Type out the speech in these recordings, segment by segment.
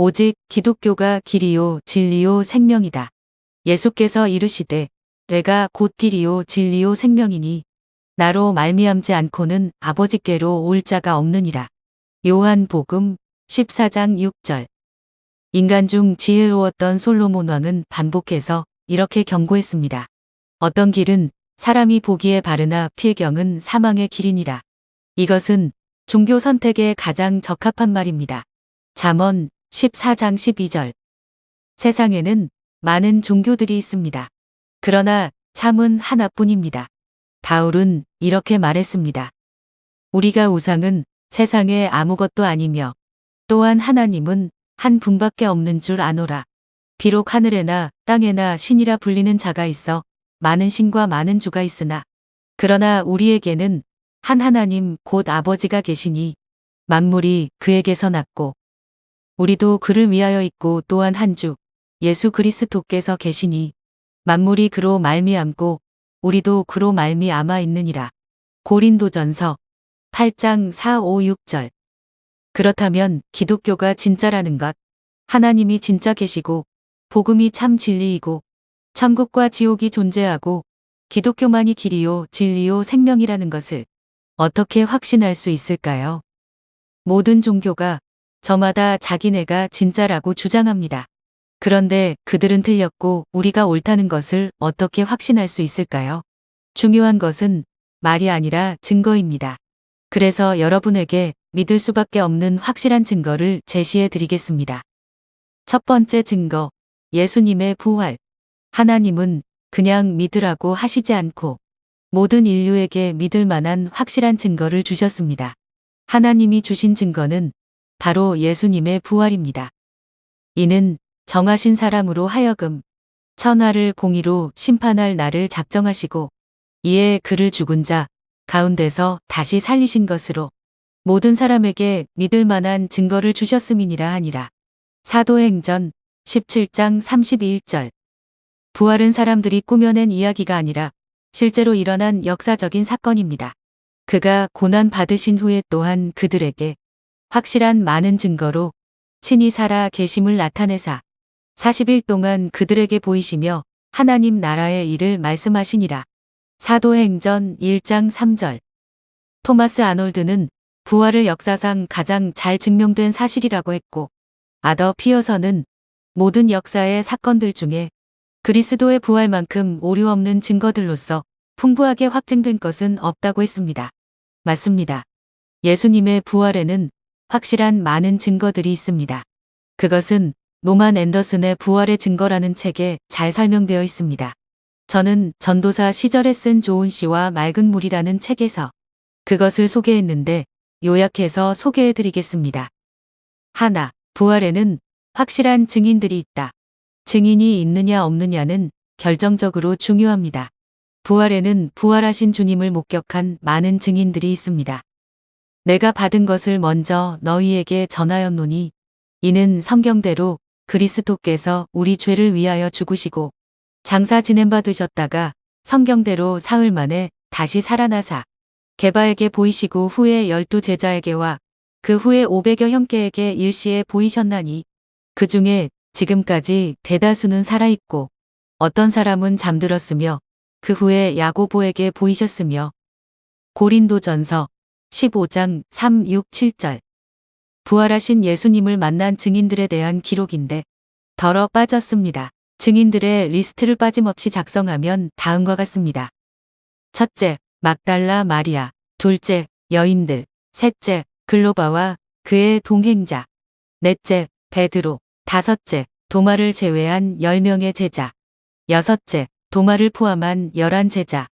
오직 기독교가 길이요 진리요 생명이다. 예수께서 이르시되 내가 곧 길이요 진리요 생명이니 나로 말미암지 않고는 아버지께로 올 자가 없느니라. 요한복음 14장 6절. 인간 중 지혜로웠던 솔로몬 왕은 반복해서 이렇게 경고했습니다. 어떤 길은 사람이 보기에 바르나 필경은 사망의 길이니라. 이것은 종교 선택에 가장 적합한 말입니다. 잠언 14장 12절. 세상에는 많은 종교들이 있습니다. 그러나 참은 하나뿐입니다. 바울은 이렇게 말했습니다. 우리가 우상은 세상에 아무것도 아니며 또한 하나님은 한 분밖에 없는 줄 아노라. 비록 하늘에나 땅에나 신이라 불리는 자가 있어 많은 신과 많은 주가 있으나 그러나 우리에게는 한 하나님 곧 아버지가 계시니 만물이 그에게서 났고 우리도 그를 위하여 있고 또한 한 주 예수 그리스도께서 계시니 만물이 그로 말미암고 우리도 그로 말미암아 있느니라. 고린도전서 8장 4, 5, 6절. 그렇다면 기독교가 진짜라는 것, 하나님이 진짜 계시고 복음이 참 진리이고 천국과 지옥이 존재하고 기독교만이 길이요 진리요 생명이라는 것을 어떻게 확신할 수 있을까요? 모든 종교가 저마다 자기네가 진짜라고 주장합니다. 그런데 그들은 틀렸고 우리가 옳다는 것을 어떻게 확신할 수 있을까요? 중요한 것은 말이 아니라 증거입니다. 그래서 여러분에게 믿을 수밖에 없는 확실한 증거를 제시해 드리겠습니다. 첫 번째 증거, 예수님의 부활. 하나님은 그냥 믿으라고 하시지 않고 모든 인류에게 믿을 만한 확실한 증거를 주셨습니다. 하나님이 주신 증거는 바로 예수님의 부활입니다. 이는 정하신 사람으로 하여금 천하를 공의로 심판할 날을 작정하시고 이에 그를 죽은 자 가운데서 다시 살리신 것으로 모든 사람에게 믿을 만한 증거를 주셨음이니라 하니라. 사도행전 17장 31절. 부활은 사람들이 꾸며낸 이야기가 아니라 실제로 일어난 역사적인 사건입니다. 그가 고난 받으신 후에 또한 그들에게 확실한 많은 증거로 친히 살아 계심을 나타내사 40일 동안 그들에게 보이시며 하나님 나라의 일을 말씀하시니라. 사도행전 1장 3절. 토마스 아놀드는 부활을 역사상 가장 잘 증명된 사실이라고 했고 아더 피어서는 모든 역사의 사건들 중에 그리스도의 부활만큼 오류 없는 증거들로서 풍부하게 확증된 것은 없다고 했습니다. 맞습니다. 예수님의 부활에는 확실한 많은 증거들이 있습니다. 그것은 노만 앤더슨의 부활의 증거라는 책에 잘 설명되어 있습니다. 저는 전도사 시절에 쓴 좋은 시와 맑은 물이라는 책에서 그것을 소개했는데 요약해서 소개해 드리겠습니다. 하나, 부활에는 확실한 증인들이 있다. 증인이 있느냐 없느냐는 결정적으로 중요합니다. 부활에는 부활하신 주님을 목격한 많은 증인들이 있습니다. 내가 받은 것을 먼저 너희에게 전하였노니 이는 성경대로 그리스도께서 우리 죄를 위하여 죽으시고 장사 지낸 바 되셨다가 성경대로 사흘 만에 다시 살아나사 게바에게 보이시고 후에 12 제자에게와 그 후에 500여 형제에게 일시에 보이셨나니 그 중에 지금까지 대다수는 살아있고 어떤 사람은 잠들었으며 그 후에 야고보에게 보이셨으며 고린도전서 15장 3, 6, 7절. 부활하신 예수님을 만난 증인들에 대한 기록인데 덜어 빠졌습니다. 증인들의 리스트를 빠짐없이 작성하면 다음과 같습니다. 첫째, 막달라 마리아. 둘째, 여인들. 셋째, 글로바와 그의 동행자. 넷째, 베드로. 다섯째, 도마를 제외한 10명의 제자. 여섯째, 도마를 포함한 11 제자.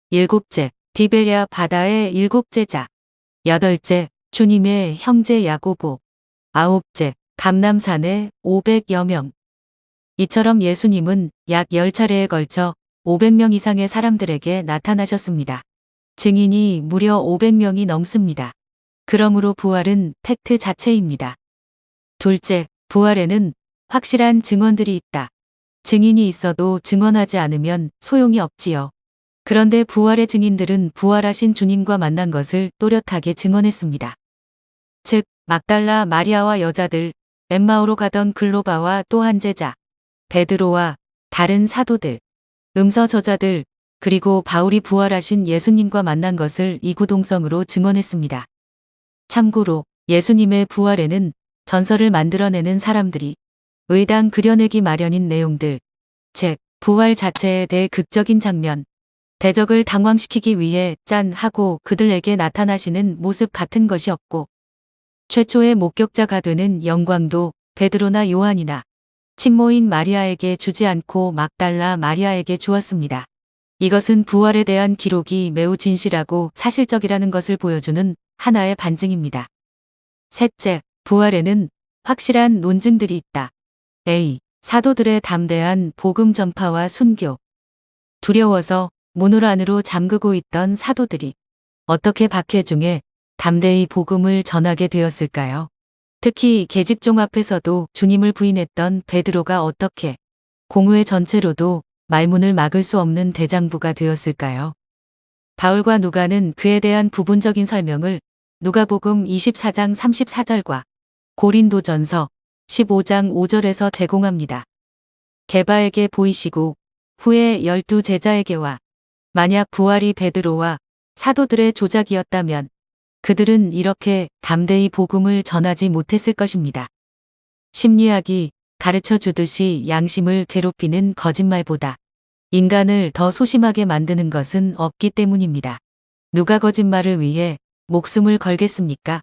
일곱째, 디베랴 바다의 7 제자. 여덟째, 주님의 형제 야고보. 아홉째, 감람산의 500여 명. 이처럼 예수님은 약 10차례에 걸쳐 500명 이상의 사람들에게 나타나셨습니다. 증인이 무려 500명이 넘습니다. 그러므로 부활은 팩트 자체입니다. 둘째, 부활에는 확실한 증언들이 있다. 증인이 있어도 증언하지 않으면 소용이 없지요. 그런데 부활의 증인들은 부활하신 주님과 만난 것을 또렷하게 증언했습니다. 즉 막달라 마리아와 여자들 엠마오로 가던 글로바와 또 한 제자, 베드로와 다른 사도들, 음서 저자들, 그리고 바울이 부활하신 예수님과 만난 것을 이구동성으로 증언했습니다. 참고로 예수님의 부활에는 전설을 만들어내는 사람들이 의당 그려내기 마련인 내용들, 즉 부활 자체에 대해 극적인 장면, 대적을 당황시키기 위해 짠 하고 그들에게 나타나시는 모습 같은 것이 없고 최초의 목격자가 되는 영광도 베드로나 요한이나 친모인 마리아에게 주지 않고 막달라 마리아에게 주었습니다. 이것은 부활에 대한 기록이 매우 진실하고 사실적이라는 것을 보여주는 하나의 반증입니다. 셋째, 부활에는 확실한 논증들이 있다. A. 사도들의 담대한 복음 전파와 순교. 두려워서 문을 안으로 잠그고 있던 사도들이 어떻게 박해 중에 담대히 복음을 전하게 되었을까요? 특히 계집종 앞에서도 주님을 부인했던 베드로가 어떻게 공회 전체로도 말문을 막을 수 없는 대장부가 되었을까요? 바울과 누가는 그에 대한 부분적인 설명을 누가복음 24장 34절과 고린도전서 15장 5절에서 제공합니다. 게바에게 보이시고 후에 12 제자에게와 만약 부활이 베드로와 사도들의 조작이었다면 그들은 이렇게 담대히 복음을 전하지 못했을 것입니다. 심리학이 가르쳐 주듯이 양심을 괴롭히는 거짓말보다 인간을 더 소심하게 만드는 것은 없기 때문입니다. 누가 거짓말을 위해 목숨을 걸겠습니까?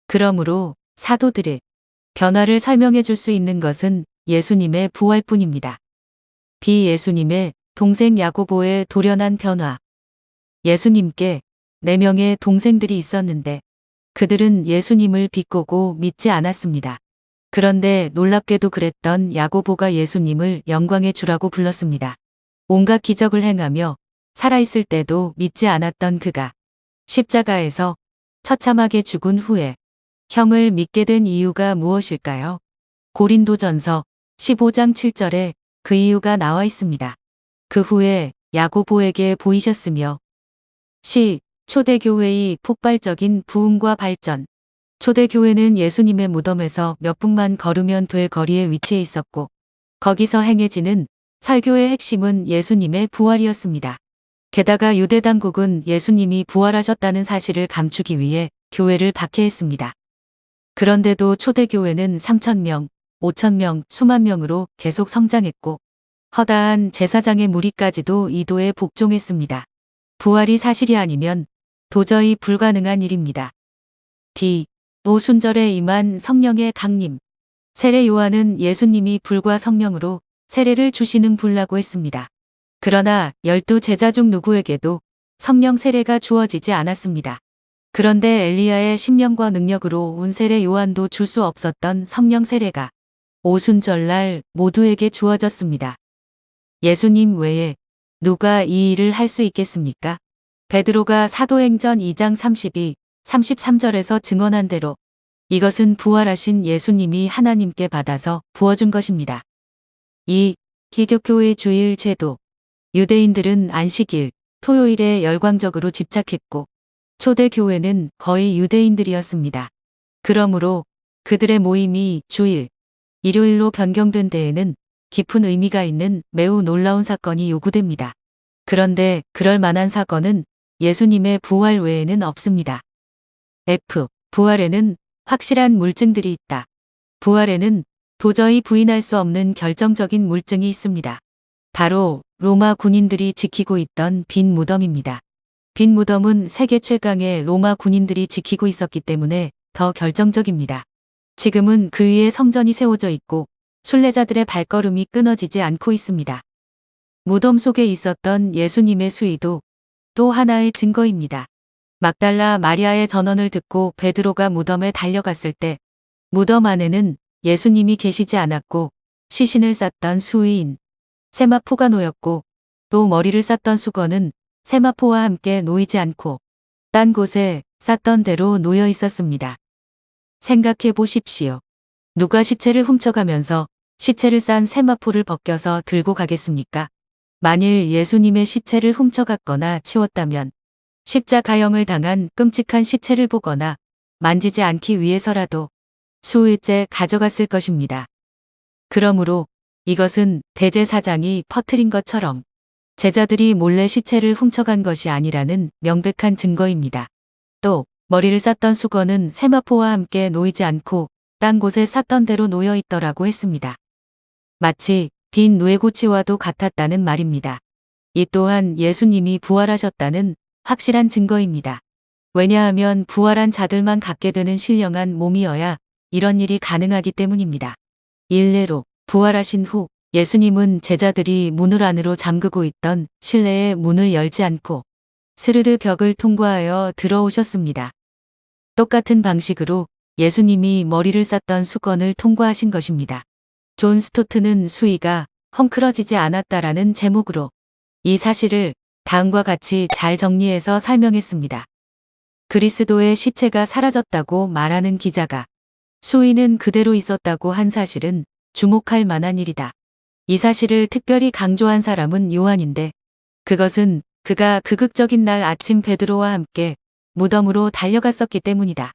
그러므로 사도들의 변화를 설명해 줄 수 있는 것은 예수님의 부활뿐입니다. 예수님의 동생 야고보의 돌연한 변화. 예수님께 4명의 동생들이 있었는데 그들은 예수님을 비꼬고 믿지 않았습니다. 그런데 놀랍게도 그랬던 야고보가 예수님을 영광의 주라고 불렀습니다. 온갖 기적을 행하며 살아있을 때도 믿지 않았던 그가 십자가에서 처참하게 죽은 후에 형을 믿게 된 이유가 무엇일까요? 고린도전서 15장 7절에 그 이유가 나와 있습니다. 그 후에 야고보에게 보이셨으며 초대교회의 폭발적인 부흥과 발전. 초대교회는 예수님의 무덤에서 몇 분만 걸으면 될 거리에 위치해 있었고 거기서 행해지는 설교의 핵심은 예수님의 부활이었습니다. 게다가 유대 당국은 예수님이 부활하셨다는 사실을 감추기 위해 교회를 박해했습니다. 그런데도 초대교회는 3,000명, 5,000명, 수만 명으로 계속 성장했고 허다한 제사장의 무리까지도 이도에 복종했습니다. 부활이 사실이 아니면 도저히 불가능한 일입니다. 오순절에 임한 성령의 강림. 세례 요한은 예수님이 불과 성령으로 세례를 주시는 분이라고 했습니다. 그러나 12 제자 중 누구에게도 성령 세례가 주어지지 않았습니다. 그런데 엘리야의 심령과 능력으로 온 세례 요한도 줄 수 없었던 성령 세례가 오순절날 모두에게 주어졌습니다. 예수님 외에 누가 이 일을 할 수 있겠습니까? 베드로가 사도행전 2장 32, 33절에서 증언한 대로 이것은 부활하신 예수님이 하나님께 받아서 부어준 것입니다. 기독교의 주일 제도. 유대인들은 안식일, 토요일에 열광적으로 집착했고 초대교회는 거의 유대인들이었습니다. 그러므로 그들의 모임이 주일, 일요일로 변경된 데에는 깊은 의미가 있는 매우 놀라운 사건이 요구됩니다. 그런데 그럴 만한 사건은 예수님의 부활 외에는 없습니다. 부활에는 확실한 물증들이 있다. 부활에는 도저히 부인할 수 없는 결정적인 물증이 있습니다. 바로 로마 군인들이 지키고 있던 빈 무덤입니다. 빈 무덤은 세계 최강의 로마 군인들이 지키고 있었기 때문에 더 결정적입니다. 지금은 그 위에 성전이 세워져 있고 순례자들의 발걸음이 끊어지지 않고 있습니다. 무덤 속에 있었던 예수님의 수의도 또 하나의 증거입니다. 막달라 마리아의 전언을 듣고 베드로가 무덤에 달려갔을 때 무덤 안에는 예수님이 계시지 않았고 시신을 쌌던 수의인 세마포가 놓였고 또 머리를 쌌던 수건은 세마포와 함께 놓이지 않고 딴 곳에 쌌던 대로 놓여 있었습니다. 생각해 보십시오. 누가 시체를 훔쳐가면서 시체를 싼 세마포를 벗겨서 들고 가겠습니까? 만일 예수님의 시체를 훔쳐갔거나 치웠다면 십자가형을 당한 끔찍한 시체를 보거나 만지지 않기 위해서라도 수일째 가져갔을 것입니다. 그러므로 이것은 대제사장이 퍼뜨린 것처럼 제자들이 몰래 시체를 훔쳐간 것이 아니라는 명백한 증거입니다. 또 머리를 쌌던 수건은 세마포와 함께 놓이지 않고 딴 곳에 쌌던 대로 놓여 있더라고 했습니다. 마치 빈 누에고치와도 같았다는 말입니다. 이 또한 예수님이 부활하셨다는 확실한 증거입니다. 왜냐하면 부활한 자들만 갖게 되는 신령한 몸이어야 이런 일이 가능하기 때문입니다. 일례로 부활하신 후 예수님은 제자들이 문을 안으로 잠그고 있던 실내의 문을 열지 않고 스르르 벽을 통과하여 들어오셨습니다. 똑같은 방식으로 예수님이 머리를 쌌던 수건을 통과하신 것입니다. 존 스토트는 수위가 헝클어지지 않았다라는 제목으로 이 사실을 다음과 같이 잘 정리해서 설명했습니다. 그리스도의 시체가 사라졌다고 말하는 기자가 수위는 그대로 있었다고 한 사실은 주목할 만한 일이다. 이 사실을 특별히 강조한 사람은 요한인데 그것은 그가 극적인 날 아침 베드로와 함께 무덤으로 달려갔었기 때문이다.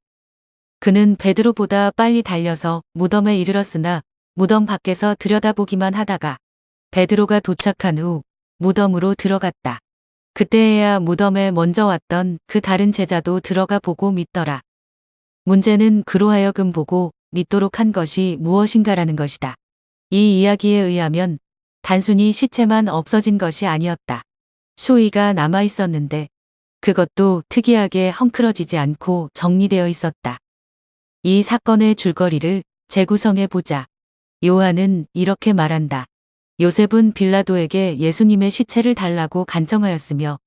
그는 베드로보다 빨리 달려서 무덤에 이르렀으나 무덤 밖에서 들여다보기만 하다가 베드로가 도착한 후 무덤으로 들어갔다. 그때에야 무덤에 먼저 왔던 그 다른 제자도 들어가 보고 믿더라. 문제는 그로 하여금 보고 믿도록 한 것이 무엇인가라는 것이다. 이 이야기에 의하면 단순히 시체만 없어진 것이 아니었다. 수위가 남아 있었는데 그것도 특이하게 헝클어지지 않고 정리되어 있었다. 이 사건의 줄거리를 재구성해 보자. 요한은 이렇게 말한다. 요셉은 빌라도에게 예수님의 시체를 달라고 간청하였으며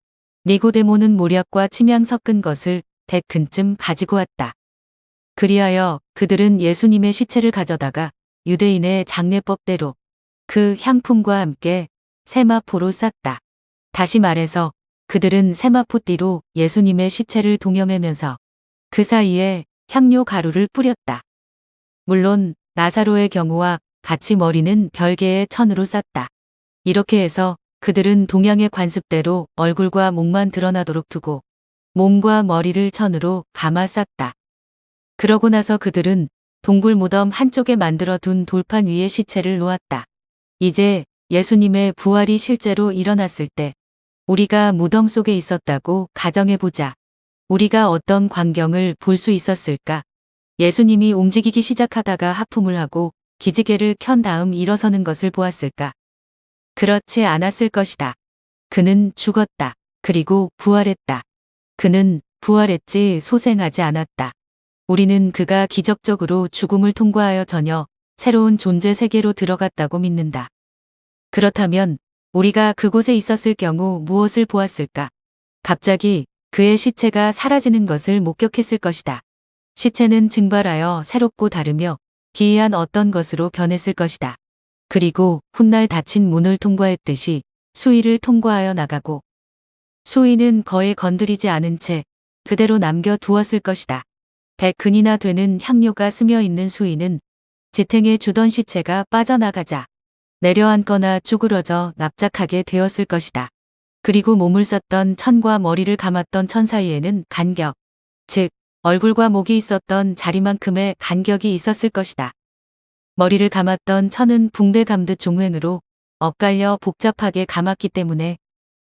니고데모는 모략과 침향 섞은 것을 100근쯤 가지고 왔다. 그리하여 그들은 예수님의 시체를 가져다가 유대인의 장례법대로 그 향품과 함께 세마포로 쌌다. 다시 말해서 그들은 세마포띠로 예수님의 시체를 동여매면서 그 사이에 향료 가루를 뿌렸다. 물론 나사로의 경우와 같이 머리는 별개의 천으로 쌌다. 이렇게 해서 그들은 동양의 관습대로 얼굴과 목만 드러나도록 두고 몸과 머리를 천으로 감아 쌌다. 그러고 나서 그들은 동굴 무덤 한쪽에 만들어 둔 돌판 위에 시체를 놓았다. 이제 예수님의 부활이 실제로 일어났을 때 우리가 무덤 속에 있었다고 가정해보자. 우리가 어떤 광경을 볼 수 있었을까? 예수님이 움직이기 시작하다가 하품을 하고 기지개를 켠 다음 일어서는 것을 보았을까? 그렇지 않았을 것이다. 그는 죽었다. 그리고 부활했다. 그는 부활했지 소생하지 않았다. 우리는 그가 기적적으로 죽음을 통과하여 전혀 새로운 존재 세계로 들어갔다고 믿는다. 그렇다면 우리가 그곳에 있었을 경우 무엇을 보았을까? 갑자기 그의 시체가 사라지는 것을 목격했을 것이다. 시체는 증발하여 새롭고 다르며 기이한 어떤 것으로 변했을 것이다. 그리고 훗날 닫힌 문을 통과했듯이 수위를 통과하여 나가고 수위는 거의 건드리지 않은 채 그대로 남겨두었을 것이다. 100근이나 되는 향료가 스며있는 수위는 지탱해 주던 시체가 빠져나가자 내려앉거나 쭈그러져 납작하게 되었을 것이다. 그리고 몸을 썼던 천과 머리를 감았던 천 사이에는 간격, 즉 얼굴과 목이 있었던 자리만큼의 간격이 있었을 것이다. 머리를 감았던 천은 붕대 감듯 종횡으로 엇갈려 복잡하게 감았기 때문에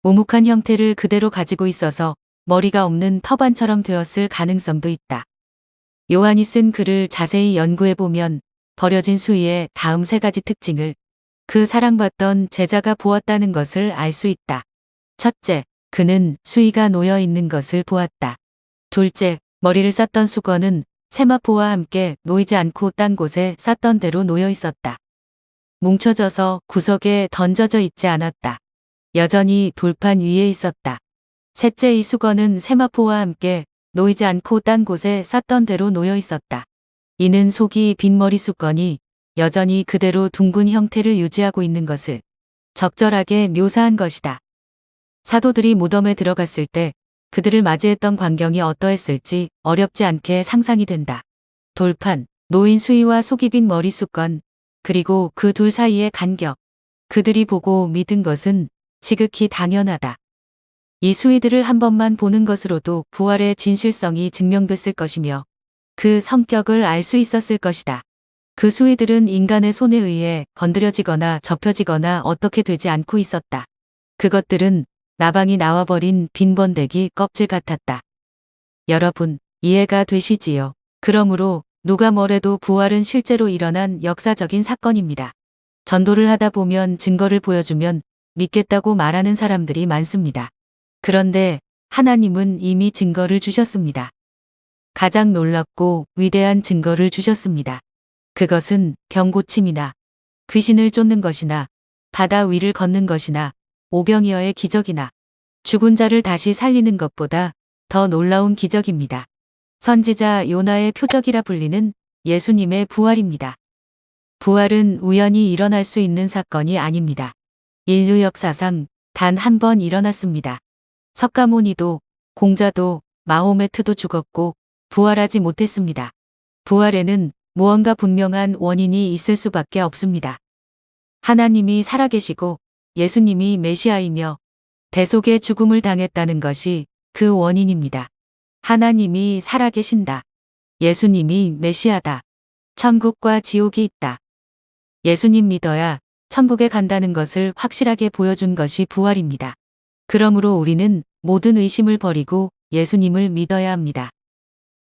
오묵한 형태를 그대로 가지고 있어서 머리가 없는 터반처럼 되었을 가능성도 있다. 요한이 쓴 글을 자세히 연구해보면 버려진 수위의 다음 세 가지 특징을 그 사랑받던 제자가 보았다는 것을 알 수 있다. 첫째, 그는 수위가 놓여 있는 것을 보았다. 둘째, 머리를 쌌던 수건은 세마포와 함께 놓이지 않고 딴 곳에 쌌던 대로 놓여 있었다. 뭉쳐져서 구석에 던져져 있지 않았다. 여전히 돌판 위에 있었다. 셋째, 이 수건은 세마포와 함께 놓이지 않고 딴 곳에 쌌던 대로 놓여 있었다. 이는 속이 빈 머리 수건이 여전히 그대로 둥근 형태를 유지하고 있는 것을 적절하게 묘사한 것이다. 사도들이 무덤에 들어갔을 때 그들을 맞이했던 광경이 어떠했을지 어렵지 않게 상상이 된다. 돌판, 놓인 수위와 속이 빈 머리 수건, 그리고 그 둘 사이의 간격. 그들이 보고 믿은 것은 지극히 당연하다. 이 수위들을 한 번만 보는 것으로도 부활의 진실성이 증명됐을 것이며 그 성격을 알 수 있었을 것이다. 그 수위들은 인간의 손에 의해 건드려지거나 접혀지거나 어떻게 되지 않고 있었다. 그것들은 나방이 나와버린 빈번데기 껍질 같았다. 여러분, 이해가 되시지요? 그러므로 누가 뭐래도 부활은 실제로 일어난 역사적인 사건입니다. 전도를 하다 보면 증거를 보여주면 믿겠다고 말하는 사람들이 많습니다. 그런데 하나님은 이미 증거를 주셨습니다. 가장 놀랍고 위대한 증거를 주셨습니다. 그것은 병 고침이나 귀신을 쫓는 것이나 바다 위를 걷는 것이나 오병이어의 기적이나 죽은 자를 다시 살리는 것보다 더 놀라운 기적입니다. 선지자 요나의 표적이라 불리는 예수님의 부활입니다. 부활은 우연히 일어날 수 있는 사건이 아닙니다. 인류 역사상 단 한 번 일어났습니다. 석가모니도 공자도 마호메트도 죽었고 부활하지 못했습니다. 부활에는 무언가 분명한 원인이 있을 수밖에 없습니다. 하나님이 살아계시고 예수님이 메시아이며 대속의 죽음을 당했다는 것이 그 원인입니다. 하나님이 살아계신다. 예수님이 메시아다. 천국과 지옥이 있다. 예수님 믿어야 천국에 간다는 것을 확실하게 보여준 것이 부활입니다. 그러므로 우리는 모든 의심을 버리고 예수님을 믿어야 합니다.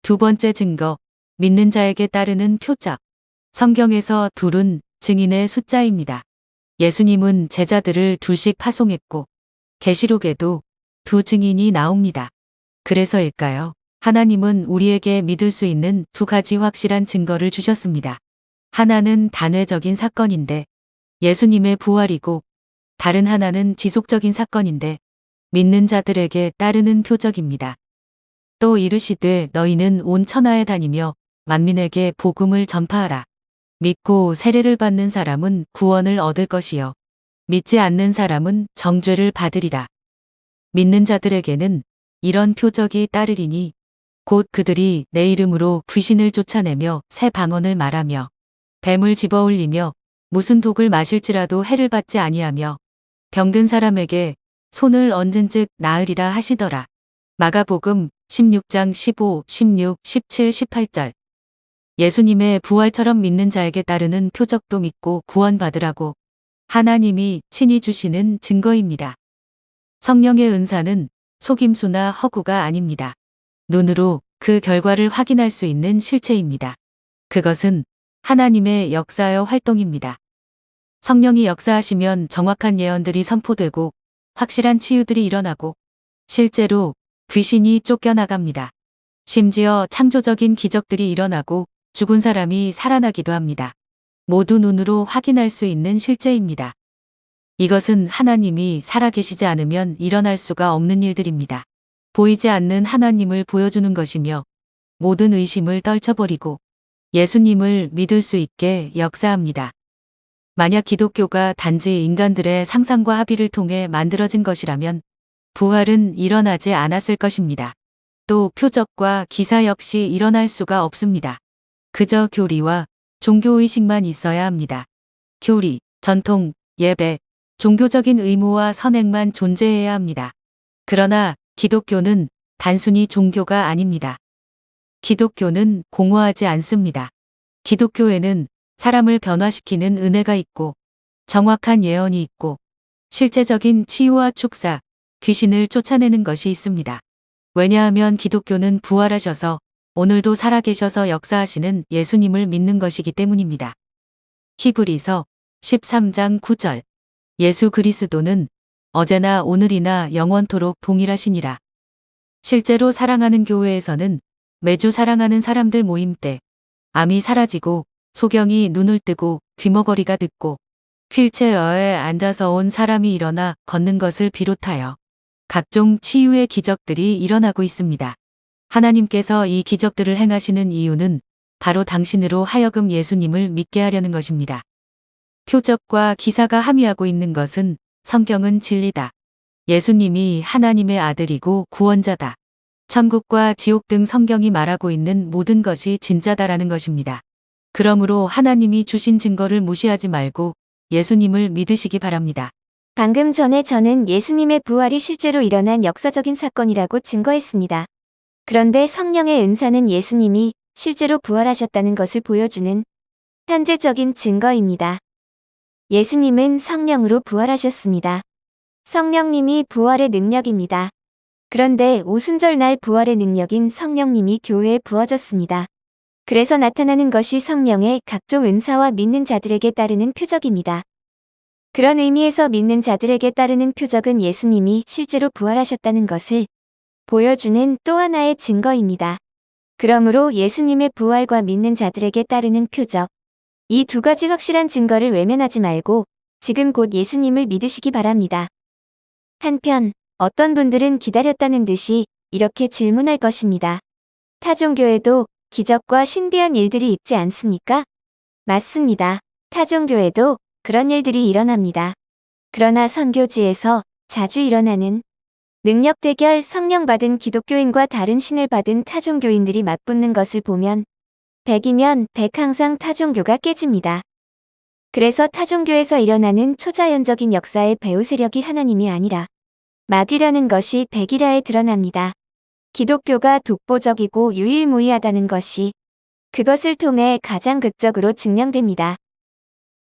두 번째 증거, 믿는 자에게 따르는 표적. 성경에서 둘은 증인의 숫자입니다. 예수님은 제자들을 둘씩 파송했고 계시록에도 두 증인이 나옵니다. 그래서일까요? 하나님은 우리에게 믿을 수 있는 두 가지 확실한 증거를 주셨습니다. 하나는 단회적인 사건인데 예수님의 부활이고 다른 하나는 지속적인 사건인데 믿는 자들에게 따르는 표적입니다. 또 이르시되 너희는 온 천하에 다니며 만민에게 복음을 전파하라. 믿고 세례를 받는 사람은 구원을 얻을 것이요 믿지 않는 사람은 정죄를 받으리라. 믿는 자들에게는 이런 표적이 따르리니 곧 그들이 내 이름으로 귀신을 쫓아내며 새 방언을 말하며 뱀을 집어올리며 무슨 독을 마실지라도 해를 받지 아니하며 병든 사람에게 손을 얹은즉 나으리라 하시더라. 마가복음 16장 15, 16, 17, 18절. 예수님의 부활처럼 믿는 자에게 따르는 표적도 믿고 구원받으라고 하나님이 친히 주시는 증거입니다. 성령의 은사는 속임수나 허구가 아닙니다. 눈으로 그 결과를 확인할 수 있는 실체입니다. 그것은 하나님의 역사여 활동입니다. 성령이 역사하시면 정확한 예언들이 선포되고 확실한 치유들이 일어나고 실제로 귀신이 쫓겨나갑니다. 심지어 창조적인 기적들이 일어나고 죽은 사람이 살아나기도 합니다. 모두 눈으로 확인할 수 있는 실제입니다. 이것은 하나님이 살아계시지 않으면 일어날 수가 없는 일들입니다. 보이지 않는 하나님을 보여주는 것이며 모든 의심을 떨쳐버리고 예수님을 믿을 수 있게 역사합니다. 만약 기독교가 단지 인간들의 상상과 합의를 통해 만들어진 것이라면 부활은 일어나지 않았을 것입니다. 또 표적과 기사 역시 일어날 수가 없습니다. 그저 교리와 종교의식만 있어야 합니다. 교리, 전통, 예배, 종교적인 의무와 선행만 존재해야 합니다. 그러나 기독교는 단순히 종교가 아닙니다. 기독교는 공허하지 않습니다. 기독교에는 사람을 변화시키는 은혜가 있고 정확한 예언이 있고 실제적인 치유와 축사, 귀신을 쫓아내는 것이 있습니다. 왜냐하면 기독교는 부활하셔서 오늘도 살아계셔서 역사하시는 예수님을 믿는 것이기 때문입니다. 히브리서 13장 9절. 예수 그리스도는 어제나 오늘이나 영원토록 동일하시니라. 실제로 사랑하는 교회에서는 매주 사랑하는 사람들 모임 때 암이 사라지고 소경이 눈을 뜨고 귀머거리가 듣고 휠체어에 앉아서 온 사람이 일어나 걷는 것을 비롯하여 각종 치유의 기적들이 일어나고 있습니다. 하나님께서 이 기적들을 행하시는 이유는 바로 당신으로 하여금 예수님을 믿게 하려는 것입니다. 표적과 기사가 함의하고 있는 것은 성경은 진리다. 예수님이 하나님의 아들이고 구원자다. 천국과 지옥 등 성경이 말하고 있는 모든 것이 진짜다라는 것입니다. 그러므로 하나님이 주신 증거를 무시하지 말고 예수님을 믿으시기 바랍니다. 방금 전에 저는 예수님의 부활이 실제로 일어난 역사적인 사건이라고 증거했습니다. 그런데 성령의 은사는 예수님이 실제로 부활하셨다는 것을 보여주는 현재적인 증거입니다. 예수님은 성령으로 부활하셨습니다. 성령님이 부활의 능력입니다. 그런데 오순절 날 부활의 능력인 성령님이 교회에 부어졌습니다. 그래서 나타나는 것이 성령의 각종 은사와 믿는 자들에게 따르는 표적입니다. 그런 의미에서 믿는 자들에게 따르는 표적은 예수님이 실제로 부활하셨다는 것을 보여주는 또 하나의 증거입니다. 그러므로 예수님의 부활과 믿는 자들에게 따르는 표적, 이 두 가지 확실한 증거를 외면하지 말고 지금 곧 예수님을 믿으시기 바랍니다. 한편 어떤 분들은 기다렸다는 듯이 이렇게 질문할 것입니다. 타 종교에도 기적과 신비한 일들이 있지 않습니까? 맞습니다. 타 종교에도 그런 일들이 일어납니다. 그러나 선교지에서 자주 일어나는 능력 대결, 성령 받은 기독교인과 다른 신을 받은 타 종교인들이 맞붙는 것을 보면 100이면 100 항상 타 종교가 깨집니다. 그래서 타 종교에서 일어나는 초자연적인 역사의 배후 세력이 하나님이 아니라 마귀라는 것이 백일화에 드러납니다. 기독교가 독보적이고 유일무이하다는 것이 그것을 통해 가장 극적으로 증명됩니다.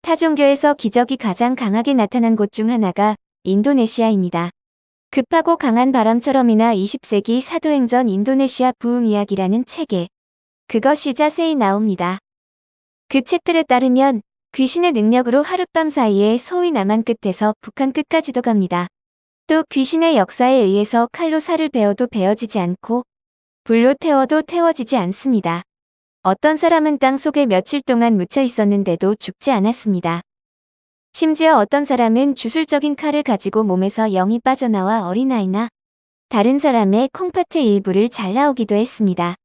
타 종교에서 기적이 가장 강하게 나타난 곳 중 하나가 인도네시아입니다. 급하고 강한 바람처럼이나 20세기 사도행전 인도네시아 부흥 이야기라는 책에 그것이 자세히 나옵니다. 그 책들에 따르면 귀신의 능력으로 하룻밤 사이에 소위 남한 끝에서 북한 끝까지도 갑니다. 또 귀신의 역사에 의해서 칼로 살을 베어도 베어지지 않고 불로 태워도 태워지지 않습니다. 어떤 사람은 땅 속에 며칠 동안 묻혀 있었는데도 죽지 않았습니다. 심지어 어떤 사람은 주술적인 칼을 가지고 몸에서 영이 빠져나와 어린아이나 다른 사람의 콩팥의 일부를 잘라오기도 했습니다.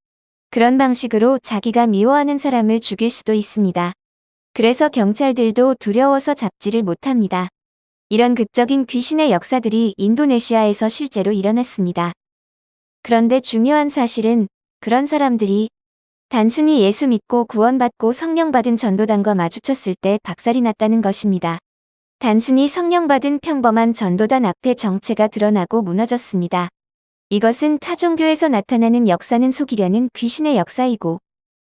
그런 방식으로 자기가 미워하는 사람을 죽일 수도 있습니다. 그래서 경찰들도 두려워서 잡지를 못합니다. 이런 극적인 귀신의 역사들이 인도네시아에서 실제로 일어났습니다. 그런데 중요한 사실은 그런 사람들이 단순히 예수 믿고 구원받고 성령 받은 전도단과 마주쳤을 때 박살이 났다는 것입니다. 단순히 성령 받은 평범한 전도단 앞에 정체가 드러나고 무너졌습니다. 이것은 타 종교에서 나타나는 역사는 속이려는 귀신의 역사이고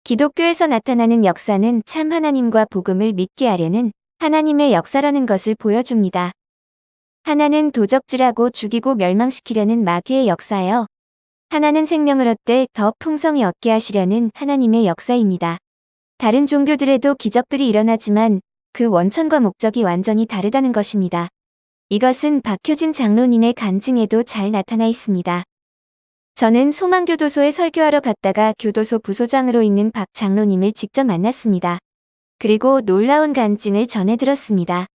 기독교에서 나타나는 역사는 참 하나님과 복음을 믿게 하려는 하나님의 역사라는 것을 보여줍니다. 하나는 도적질하고 죽이고 멸망시키려는 마귀의 역사요. 하나는 생명을 얻되 더 풍성히 얻게 하시려는 하나님의 역사입니다. 다른 종교들에도 기적들이 일어나지만 그 원천과 목적이 완전히 다르다는 것입니다. 이것은 박효진 장로님의 간증에도 잘 나타나 있습니다. 저는 소망교도소에 설교하러 갔다가 교도소 부소장으로 있는 박 장로님을 직접 만났습니다. 그리고 놀라운 간증을 전해 들었습니다.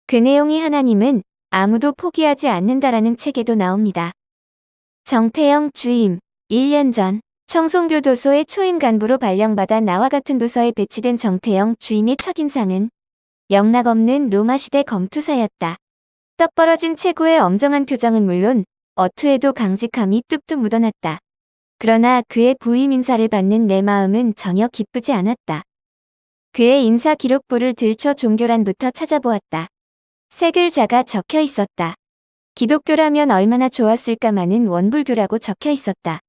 그 내용이 하나님은 아무도 포기하지 않는다라는 책에도 나옵니다. 정태영 주임, 1년 전 청송교도소의 초임 간부로 발령받아 나와 같은 부서에 배치된 정태영 주임의 첫인상은 영락 없는 로마시대 검투사였다. 떡 벌어진 체구의 엄정한 표정은 물론 어투에도 강직함이 뚝뚝 묻어났다. 그러나 그의 부임 인사를 받는 내 마음은 전혀 기쁘지 않았다. 그의 인사 기록부를 들춰 종교란부터 찾아보았다. 세 글자가 적혀 있었다. 기독교라면 얼마나 좋았을까마는 원불교라고 적혀 있었다.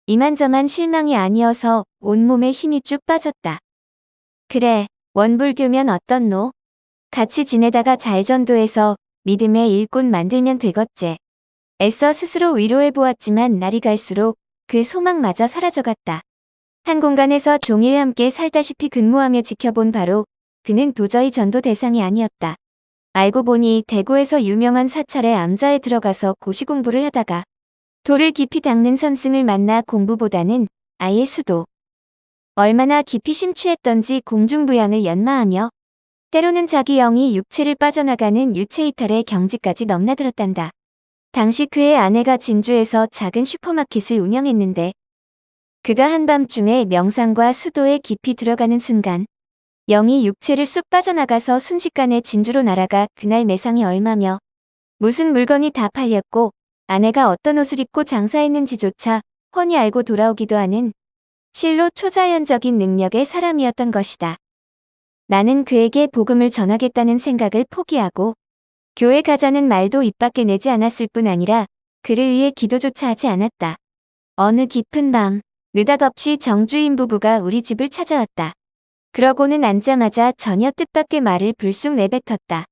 이만저만 실망이 아니어서 온몸에 힘이 쭉 빠졌다. 그래, 원불교면 어떻노? 같이 지내다가 잘 전도해서 믿음의 일꾼 만들면 되겠제. 애써 스스로 위로해보았지만 날이 갈수록 그 소망마저 사라져갔다. 한 공간에서 종일 함께 살다시피 근무하며 지켜본 바로 그는 도저히 전도 대상이 아니었다. 알고 보니 대구에서 유명한 사찰의 암자에 들어가서 고시 공부를 하다가 돌을 깊이 닦는 선승을 만나 공부보다는 아예 수도. 얼마나 깊이 심취했던지 공중부양을 연마하며 때로는 자기 영이 육체를 빠져나가는 유체이탈의 경지까지 넘나들었단다. 당시 그의 아내가 진주에서 작은 슈퍼마켓을 운영했는데 그가 한밤중에 명상과 수도에 깊이 들어가는 순간 영이 육체를 쑥 빠져나가서 순식간에 진주로 날아가 그날 매상이 얼마며 무슨 물건이 다 팔렸고 아내가 어떤 옷을 입고 장사했는지조차 훤히 알고 돌아오기도 하는 실로 초자연적인 능력의 사람이었던 것이다. 나는 그에게 복음을 전하겠다는 생각을 포기하고 교회 가자는 말도 입 밖에 내지 않았을 뿐 아니라 그를 위해 기도조차 하지 않았다. 어느 깊은 밤 느닷없이 정주인 부부가 우리 집을 찾아왔다. 그러고는 앉자마자 전혀 뜻밖의 말을 불쑥 내뱉었다.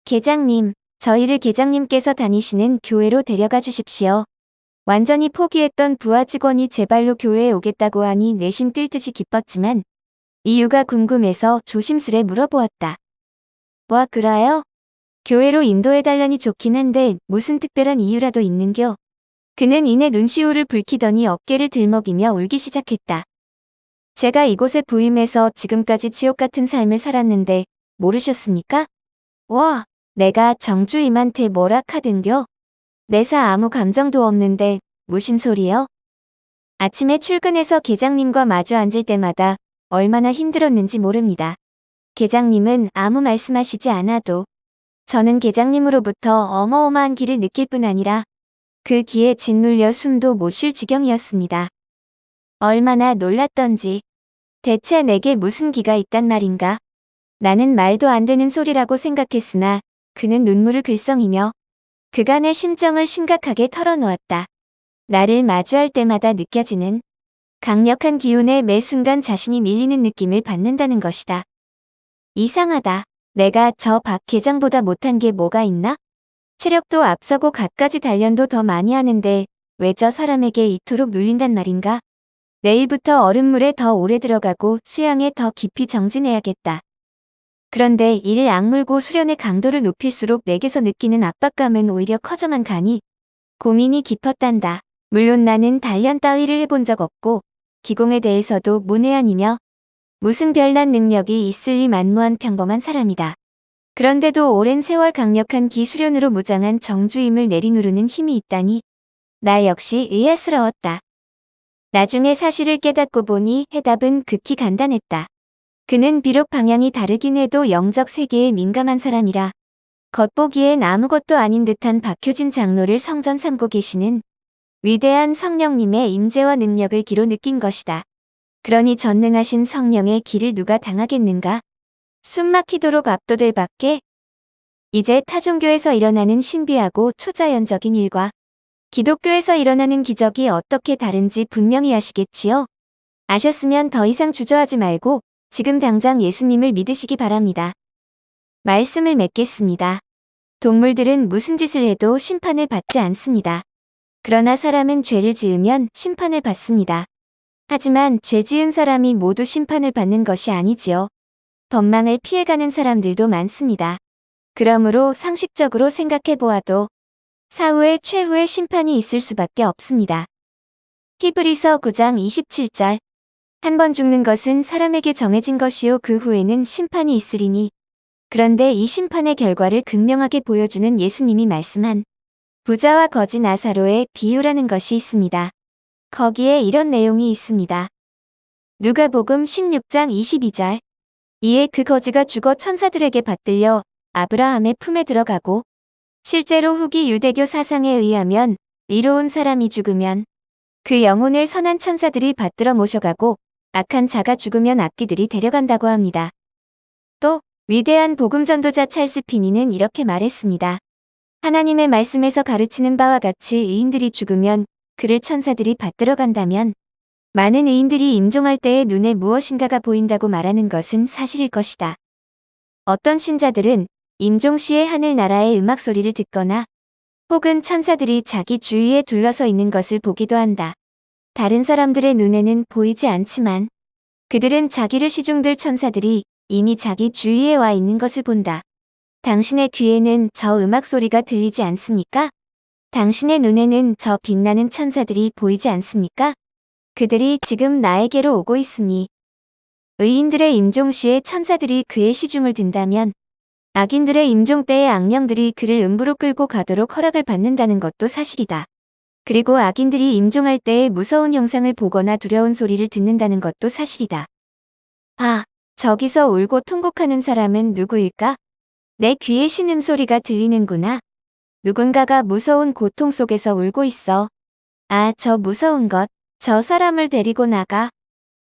계장님, 저희를 계장님께서 다니시는 교회로 데려가 주십시오. 완전히 포기했던 부하 직원이 제 발로 교회에 오겠다고 하니 내심 뛸 듯이 기뻤지만 이유가 궁금해서 조심스레 물어보았다. 뭐 그래요? 교회로 인도해달라니 좋긴 한데 무슨 특별한 이유라도 있는겨? 그는 이내 눈시울을 붉히더니 어깨를 들먹이며 울기 시작했다. 제가 이곳에 부임해서 지금까지 지옥 같은 삶을 살았는데 모르셨습니까? 와, 내가 정주임한테 뭐라 카든겨? 내사 아무 감정도 없는데 무슨 소리여? 아침에 출근해서 계장님과 마주 앉을 때마다 얼마나 힘들었는지 모릅니다. 계장님은 아무 말씀하시지 않아도 저는 계장님으로부터 어마어마한 기를 느낄 뿐 아니라 그 기에 짓눌려 숨도 못 쉴 지경이었습니다. 얼마나 놀랐던지. 대체 내게 무슨 기가 있단 말인가? 나는 말도 안 되는 소리라고 생각했으나 그는 눈물을 글썽이며 그간의 심정을 심각하게 털어놓았다. 나를 마주할 때마다 느껴지는 강력한 기운에 매 순간 자신이 밀리는 느낌을 받는다는 것이다. 이상하다. 내가 저 박 계장보다 못한 게 뭐가 있나? 체력도 앞서고 갖가지 단련도 더 많이 하는데 왜 저 사람에게 이토록 눌린단 말인가? 내일부터 얼음물에 더 오래 들어가고 수영에 더 깊이 정진해야겠다. 그런데 이를 악물고 수련의 강도를 높일수록 내게서 느끼는 압박감은 오히려 커져만 가니 고민이 깊었단다. 물론 나는 단련 따위를 해본 적 없고 기공에 대해서도 문외한이며 무슨 별난 능력이 있을 리 만무한 평범한 사람이다. 그런데도 오랜 세월 강력한 기수련으로 무장한 정주임을 내리누르는 힘이 있다니 나 역시 의아스러웠다. 나중에 사실을 깨닫고 보니 해답은 극히 간단했다. 그는 비록 방향이 다르긴 해도 영적 세계에 민감한 사람이라 겉보기엔 아무것도 아닌 듯한 박효진 장로를 성전 삼고 계시는 위대한 성령님의 임재와 능력을 기로 느낀 것이다. 그러니 전능하신 성령의 기를 누가 당하겠는가? 숨막히도록 압도될 밖에 이제 타종교에서 일어나는 신비하고 초자연적인 일과 기독교에서 일어나는 기적이 어떻게 다른지 분명히 아시겠지요? 아셨으면 더 이상 주저하지 말고 지금 당장 예수님을 믿으시기 바랍니다. 말씀을 맺겠습니다. 동물들은 무슨 짓을 해도 심판을 받지 않습니다. 그러나 사람은 죄를 지으면 심판을 받습니다. 하지만 죄 지은 사람이 모두 심판을 받는 것이 아니지요. 법망을 피해가는 사람들도 많습니다. 그러므로 상식적으로 생각해 보아도 사후에 최후의 심판이 있을 수밖에 없습니다. 히브리서 9장 27절. 한 번 죽는 것은 사람에게 정해진 것이요 그 후에는 심판이 있으리니. 그런데 이 심판의 결과를 극명하게 보여주는 예수님이 말씀한 부자와 거지 나사로의 비유라는 것이 있습니다. 거기에 이런 내용이 있습니다. 누가복음 16장 22절. 이에 그 거지가 죽어 천사들에게 받들려 아브라함의 품에 들어가고 실제로 후기 유대교 사상에 의하면 의로운 사람이 죽으면 그 영혼을 선한 천사들이 받들어 모셔가고 악한 자가 죽으면 악귀들이 데려간다고 합니다. 또 위대한 복음 전도자 찰스 피니는 이렇게 말했습니다. 하나님의 말씀에서 가르치는 바와 같이 의인들이 죽으면 그를 천사들이 받들어 간다면 많은 의인들이 임종할 때에 눈에 무엇인가가 보인다고 말하는 것은 사실일 것이다. 어떤 신자들은 임종 시에 하늘나라의 음악 소리를 듣거나 혹은 천사들이 자기 주위에 둘러서 있는 것을 보기도 한다. 다른 사람들의 눈에는 보이지 않지만 그들은 자기를 시중들 천사들이 이미 자기 주위에 와 있는 것을 본다. 당신의 귀에는 저 음악 소리가 들리지 않습니까? 당신의 눈에는 저 빛나는 천사들이 보이지 않습니까? 그들이 지금 나에게로 오고 있으니 의인들의 임종 시에 천사들이 그의 시중을 든다면 악인들의 임종 때의 악령들이 그를 음부로 끌고 가도록 허락을 받는다는 것도 사실이다. 그리고 악인들이 임종할 때의 무서운 형상을 보거나 두려운 소리를 듣는다는 것도 사실이다. 아, 저기서 울고 통곡하는 사람은 누구일까? 내 귀에 신음소리가 들리는구나. 누군가가 무서운 고통 속에서 울고 있어. 아, 저 무서운 것. 저 사람을 데리고 나가.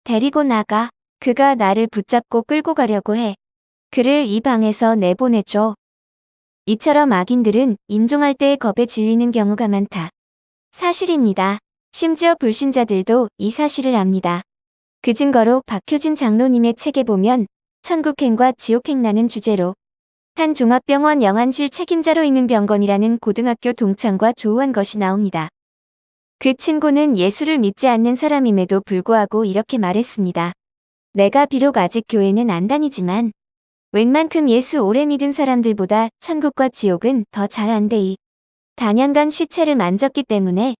데리고 나가. 그가 나를 붙잡고 끌고 가려고 해. 그를 이 방에서 내보내줘. 이처럼 악인들은 임종할 때의 겁에 질리는 경우가 많다. 사실입니다. 심지어 불신자들도 이 사실을 압니다. 그 증거로 박효진 장로님의 책에 보면 천국행과 지옥행라는 주제로 한 종합병원 영안실 책임자로 있는 병건이라는 고등학교 동창과 조우한 것이 나옵니다. 그 친구는 예수를 믿지 않는 사람임에도 불구하고 이렇게 말했습니다. 내가 비록 아직 교회는 안 다니지만 웬만큼 예수 오래 믿은 사람들보다 천국과 지옥은 더 잘 안되이. 단연간 시체를 만졌기 때문에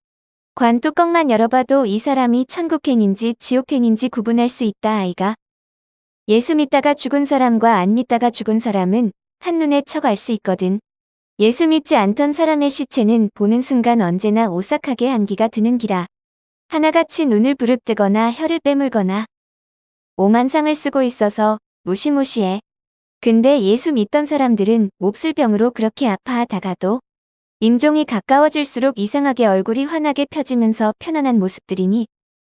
관 뚜껑만 열어봐도 이 사람이 천국행인지 지옥행인지 구분할 수 있다 아이가. 예수 믿다가 죽은 사람과 안 믿다가 죽은 사람은 한눈에 척 알 수 있거든. 예수 믿지 않던 사람의 시체는 보는 순간 언제나 오싹하게 한기가 드는 기라. 하나같이 눈을 부릅뜨거나 혀를 빼물거나 오만상을 쓰고 있어서 무시무시해. 근데 예수 믿던 사람들은 몹쓸 병으로 그렇게 아파하다가도 임종이 가까워질수록 이상하게 얼굴이 환하게 펴지면서 편안한 모습들이니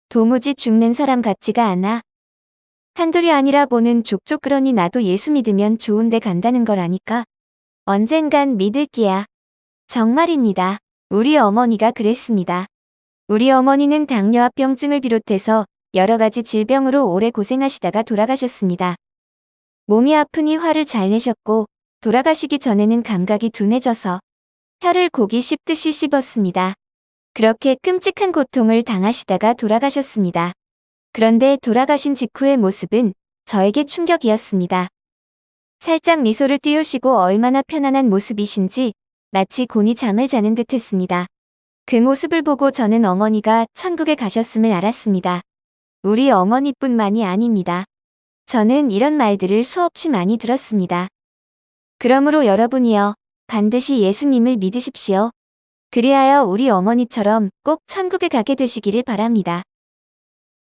도무지 죽는 사람 같지가 않아. 한둘이 아니라 보는 족족. 그러니 나도 예수 믿으면 좋은 데 간다는 걸 아니까 언젠간 믿을기야. 정말입니다. 우리 어머니가 그랬습니다. 우리 어머니는 당뇨합병증을 비롯해서 여러 가지 질병으로 오래 고생하시다가 돌아가셨습니다. 몸이 아프니 화를 잘 내셨고 돌아가시기 전에는 감각이 둔해져서 혀를 고기 씹듯이 씹었습니다. 그렇게 끔찍한 고통을 당하시다가 돌아가셨습니다. 그런데 돌아가신 직후의 모습은 저에게 충격이었습니다. 살짝 미소를 띄우시고 얼마나 편안한 모습이신지 마치 곤히 잠을 자는 듯 했습니다. 그 모습을 보고 저는 어머니가 천국에 가셨음을 알았습니다. 우리 어머니뿐만이 아닙니다. 저는 이런 말들을 수없이 많이 들었습니다. 그러므로 여러분이요, 반드시 예수님을 믿으십시오. 그리하여 우리 어머니처럼 꼭 천국에 가게 되시기를 바랍니다.